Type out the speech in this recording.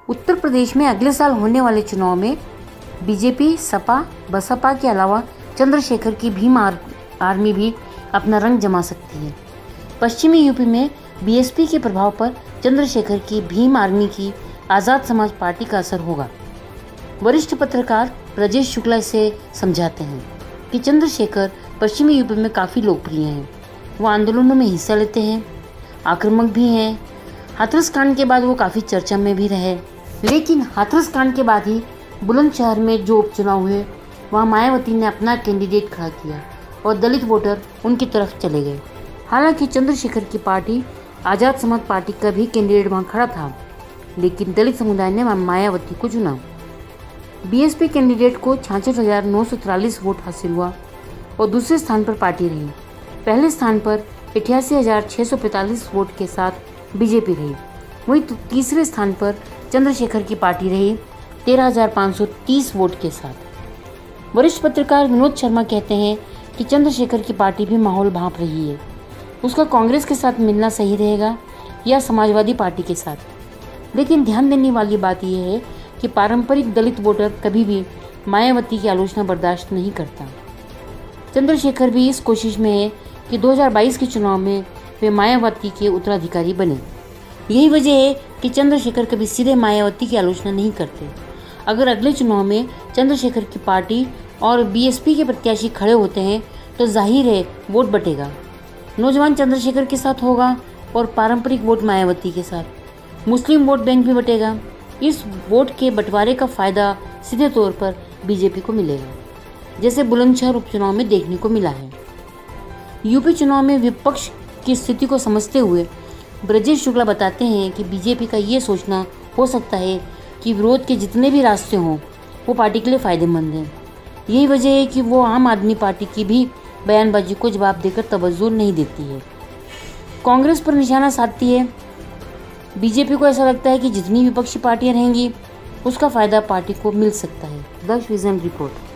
उत्तर प्रदेश में अगले साल होने वाले चुनाव में बीजेपी, सपा, बसपा के अलावा चंद्रशेखर की भीम आर्मी भी अपना रंग जमा सकती है। पश्चिमी यूपी में बीएसपी के प्रभाव पर चंद्रशेखर की भीम आर्मी की आज़ाद समाज पार्टी का असर होगा। वरिष्ठ पत्रकार ब्रजेश शुक्ला इसे समझाते हैं कि चंद्रशेखर पश्चिमी यूपी में काफ़ी लोकप्रिय हैं। वो आंदोलनों में हिस्सा लेते हैं, आक्रामक भी हैं। हाथरस कांड के बाद वो काफ़ी चर्चा में भी रहे, लेकिन हाथरस कांड के बाद ही बुलंदशहर में जो उपचुनाव हुए वहाँ मायावती ने अपना कैंडिडेट खड़ा किया और दलित वोटर उनकी तरफ चले गए। हालांकि चंद्रशेखर की पार्टी आज़ाद समाज पार्टी का भी कैंडिडेट वहाँ खड़ा था, लेकिन दलित समुदाय ने मायावती को चुना। बीएसपी कैंडिडेट को 66,943 वोट हासिल हुआ और दूसरे स्थान पर पार्टी रही। पहले स्थान पर 88,645 वोट के साथ बीजेपी रही। वहीं तीसरे स्थान पर चंद्रशेखर की पार्टी रही 13,530 वोट के साथ। वरिष्ठ पत्रकार विनोद शर्मा कहते हैं कि चंद्रशेखर की पार्टी भी माहौल भांप रही है। उसका कांग्रेस के साथ मिलना सही रहेगा या समाजवादी पार्टी के साथ। लेकिन ध्यान देने वाली बात यह है कि पारंपरिक दलित वोटर कभी भी मायावती की आलोचना बर्दाश्त नहीं करता। चंद्रशेखर भी इस कोशिश में है कि 2022 के चुनाव में वे मायावती के उत्तराधिकारी बने। यही वजह है कि चंद्रशेखर कभी सीधे मायावती की आलोचना नहीं करते। अगर अगले चुनाव में चंद्रशेखर की पार्टी और बीएसपी के प्रत्याशी खड़े होते हैं तो जाहिर है वोट बटेगा। नौजवान चंद्रशेखर के साथ होगा और पारंपरिक वोट मायावती के साथ। मुस्लिम वोट बैंक भी बटेगा। इस वोट के बंटवारे का फायदा सीधे तौर पर बीजेपी को मिलेगा, जैसे बुलंदशहर उपचुनाव में देखने को मिला है। यूपी चुनाव में विपक्ष की स्थिति को समझते हुए ब्रजेश शुक्ला बताते हैं कि बीजेपी का ये सोचना हो सकता है कि विरोध के जितने भी रास्ते हों वो पार्टी के लिए फायदेमंद हैं। यही वजह है कि वो आम आदमी पार्टी की भी बयानबाजी को जवाब देकर तवज्जो नहीं देती है, कांग्रेस पर निशाना साधती है। बीजेपी को ऐसा लगता है कि जितनी विपक्षी पार्टियां रहेंगी उसका फायदा पार्टी को मिल सकता है। The vision report.